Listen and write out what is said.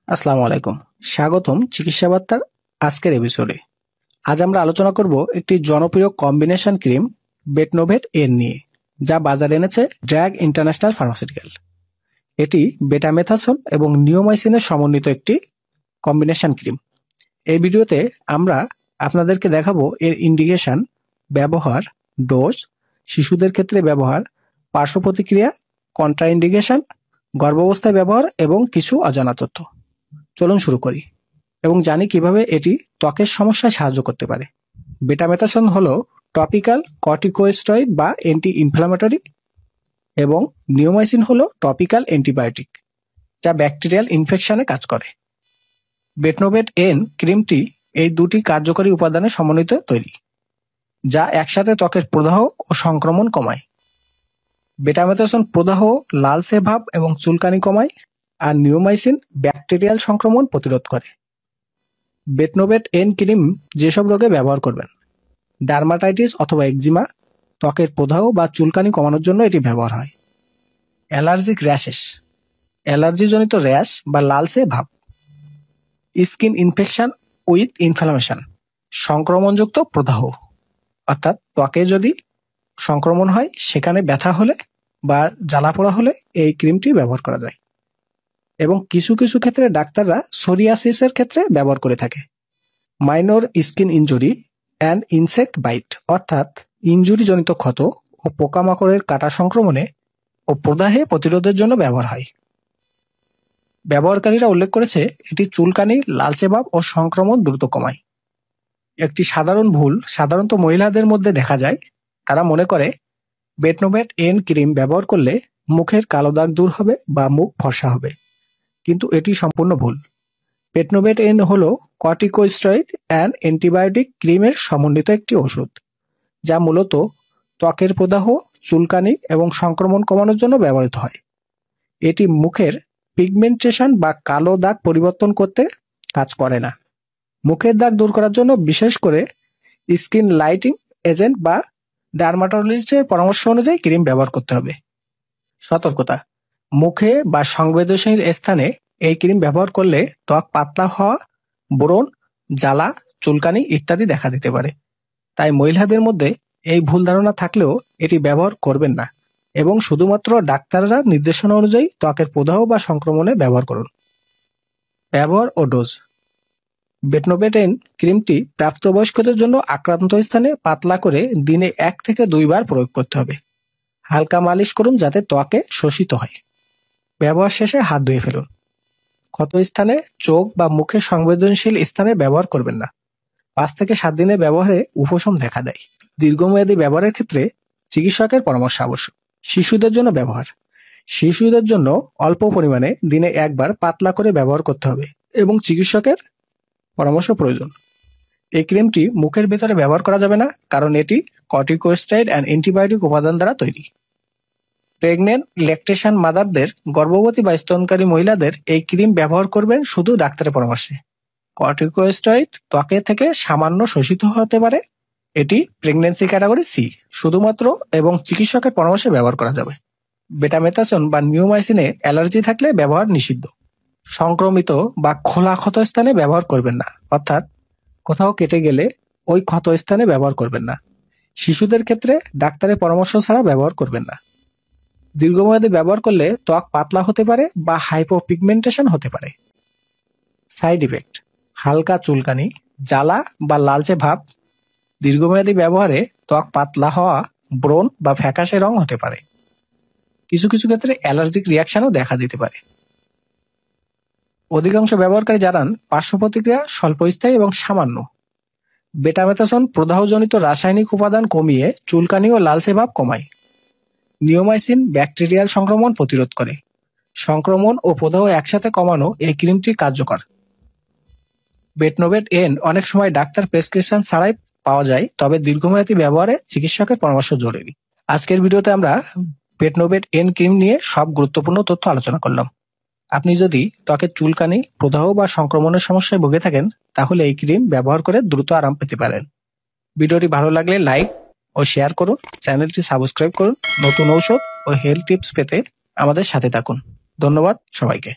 আসসালামু আলাইকুম। স্বাগতম চিকিৎসা বার্তার আজকের এপিসোডে। আজ আমরা আলোচনা করব একটি জনপ্রিয় কম্বিনেশন ক্রিম বেটনোভেট এর নিয়ে, যা বাজারে এনেছে ড্রাগ ইন্টারন্যাশনাল ফার্মাসিউটিক্যাল। এটি বেটামেথাসোন এবং নিওমাইসিনের সমন্বিত একটি কম্বিনেশন ক্রিম। এই ভিডিওতে আমরা আপনাদেরকে দেখাবো এর ইন্ডিকেশন, ব্যবহার, ডোজ, শিশুদের ক্ষেত্রে ব্যবহার, পার্শ্ব প্রতিক্রিয়া, কন্ট্রাইন্ডিকেশন, গর্ভাবস্থায় ব্যবহার এবং কিছু অজানা তথ্য। চলুন শুরু করি এবং জানি কিভাবে এটি ত্বকের সমস্যায় সাহায্য করতে পারে। বেটামেথাসোন হলো টপিক্যাল কর্টিকোস্টেরয়েড বা অ্যান্টি ইনফ্ল্যামেটরি এবং নিওমাইসিন হলো টপিক্যাল অ্যান্টিবায়োটিক, যা ব্যাকটেরিয়াল ইনফেকশনে কাজ করে। বেটনোভেট এন ক্রিমটি এই দুটি কার্যকরী উপাদানের সমন্বিত তৈরি, যা একসাথে ত্বকের প্রদাহ ও সংক্রমণ কমায়। বেটামেথাসোন প্রদাহ, লালচে ভাব এবং চুলকানি কমায়, আর নিওমাইসিন ব্যাকটেরিয়াল সংক্রমণ প্রতিরোধ করে। বেটনোভেট এন ক্রিম যেসব রোগে ব্যবহার করবেন: ডার্মাটাইটিস অথবা একজিমা, ত্বকের প্রদাহ বা চুলকানি কমানোর জন্য এটি ব্যবহার হয়। অ্যালার্জিক র্যাশেস, অ্যালার্জিজনিত র্যাশ বা লালচে ভাব। স্কিন ইনফেকশন উইথ ইনফ্লামেশন, সংক্রমণযুক্ত প্রদাহ, অর্থাৎ ত্বকে যদি সংক্রমণ হয়, সেখানে ব্যথা হলে বা জ্বালাপোড়া হলে এই ক্রিমটি ব্যবহার করা যায়। এবং কিছু কিছু ক্ষেত্রে ডাক্তাররা সোরিয়াসিসের ক্ষেত্রে ব্যবহার করে থাকে। Minor skin injury and insect bite, অর্থাৎ ইনজুরিজনিত ক্ষত ও পোকামাকড়ের কাটা সংক্রমণে ও প্রদাহে প্রতিরোধের জন্য ব্যবহার হয়। ব্যবহারকারীরা উল্লেখ করেছে এটি চুলকানি, লালচে ভাব ও সংক্রমণ দ্রুত কমায়। একটি সাধারণ ভুল সাধারণত মহিলাদের মধ্যে দেখা যায়। তারা মনে করে বেটনোভেট এন ক্রিম ব্যবহার করলে মুখের কালো দাগ দূর হবে বা মুখ ফর্সা হবে, কিন্তু এটি সম্পূর্ণ ভুল। বেটনোভেট এন হলো কর্টিকোস্টেরয়েড অ্যান্ড অ্যান্টিবায়োটিক ক্রিমের সমন্বিত একটি ওষুধ, যা মূলত ত্বকের প্রদাহ, চুলকানি এবং সংক্রমণ কমানোর জন্য ব্যবহৃত হয়। এটি মুখের পিগমেন্টেশন বা কালো দাগ পরিবর্তন করতে কাজ করে না। মুখের দাগ দূর করার জন্য বিশেষ করে স্কিন লাইটিং এজেন্ট বা ডার্মাটোলজিস্টের পরামর্শ অনুযায়ী ক্রিম ব্যবহার করতে হবে। সতর্কতা: মুখে বা সংবেদনশীল স্থানে এই ক্রিম ব্যবহার করলে ত্বক পাতলা হওয়া, ব্রণ, জ্বালা, চুলকানি ইত্যাদি দেখা দিতে পারে। তাই মহিলাদের মধ্যে এই ভুল ধারণা থাকলেও এটি ব্যবহার করবেন না এবং শুধুমাত্র ডাক্তাররা নির্দেশনা অনুযায়ী ত্বকের প্রদাহ বা সংক্রমণে ব্যবহার করুন। ব্যবহার ও ডোজ: বেটনোভেট এন ক্রিমটি প্রাপ্তবয়স্কদের জন্য আক্রান্ত স্থানে পাতলা করে দিনে 1 থেকে 2 বার প্রয়োগ করতে হবে। হালকা মালিশ করুন যাতে ত্বকে শোষিত হয়। ব্যবহার শেষে হাত ধুয়ে ফেলুন। ক্ষত স্থানে, চোখ বা মুখে সংবেদনশীল স্থানে ব্যবহার করবেন না। 5 থেকে 7 দিনের ব্যবহারে উপশম দেখা দেয়। দীর্ঘমেয়াদী ব্যবহারের ক্ষেত্রে চিকিৎসকের পরামর্শ আবশ্যক। শিশুদের জন্য ব্যবহার: শিশুদের জন্য অল্প পরিমাণে দিনে 1 বার পাতলা করে ব্যবহার করতে হবে এবং চিকিৎসকের পরামর্শ প্রয়োজন। এই ক্রিমটি মুখের ভেতরে ব্যবহার করা যাবে না, কারণ এটি কর্টিকোস্টেরয়েড অ্যান্ড অ্যান্টিবায়োটিক উপাদান দ্বারা তৈরি। প্রেগনেন্ট ল্যাকটেশন মাদারদের, গর্ভবতী বা স্তনকারী মহিলাদের এই ক্রিম ব্যবহার করবেন শুধু ডাক্তারের পরামর্শে। কর্টিকোস্টেরয়েড ত্বকে থেকে সামান্য শোষিত হতে পারে। এটি প্রেগন্যান্সি ক্যাটাগরি সি, শুধুমাত্র এবং চিকিৎসকের পরামর্শে ব্যবহার করা যাবে। বেটামেথাসোন বা নিওমাইসিনে অ্যালার্জি থাকলে ব্যবহার নিষিদ্ধ। সংক্রমিত বা খোলা ক্ষত স্থানে ব্যবহার করবেন না, অর্থাৎ কোথাও কেটে গেলে ওই ক্ষত স্থানে ব্যবহার করবেন না। শিশুদের ক্ষেত্রে ডাক্তারের পরামর্শ ছাড়া ব্যবহার করবেন না। দীর্ঘমেয়াদী ব্যবহার করলে ত্বক পাতলা হতে পারে বা হাইপোপিগমেন্টেশন হতে পারে। সাইড ইফেক্ট: হালকা চুলকানি, জ্বালা বা লালচে ভাব। দীর্ঘমেয়াদী ব্যবহারে ত্বক পাতলা হওয়া, ব্রণ বা ফ্যাকাশে রং হতে পারে। কিছু কিছু ক্ষেত্রে অ্যালার্জিক রিয়াকশনও দেখা দিতে পারে। অধিকাংশ ব্যবহারকারী জানান পার্শ্ব প্রতিক্রিয়া স্বল্পস্থায়ী এবং সামান্য। বেটামেথাসোন প্রদাহজনিত রাসায়নিক উপাদান কমিয়ে চুলকানি ও লালচে ভাব কমায়। নিওমাইসিন ব্যাকটেরিয়াল সংক্রমণ প্রতিরোধ করে। সংক্রমণ ও প্রদাহ একসাথে কমানো এই ক্রিমটি কার্যকর। বেটনোভেট এন অনেক সময় ডাক্তার প্রেসক্রিপশন ছাড়াই পাওয়া যায়, তবে দীর্ঘমেয়াদী ব্যবহারে চিকিৎসকের পরামর্শ জরুরি। আজকের ভিডিওতে আমরা বেটনোভেট এন ক্রিম নিয়ে সব গুরুত্বপূর্ণ তথ্য আলোচনা করলাম। আপনি যদি ত্বকের চুলকানি, প্রদাহ বা সংক্রমণের সমস্যায় ভুগে থাকেন, তাহলে এই ক্রিম ব্যবহার করে দ্রুত আরাম পেতে পারেন। ভিডিওটি ভালো লাগলে লাইক ও শেয়ার করুন, চ্যানেলটি সাবস্ক্রাইব করুন। নতুন ঔষধ ও হেলথ টিপস পেতে আমাদের সাথে থাকুন। ধন্যবাদ সবাইকে।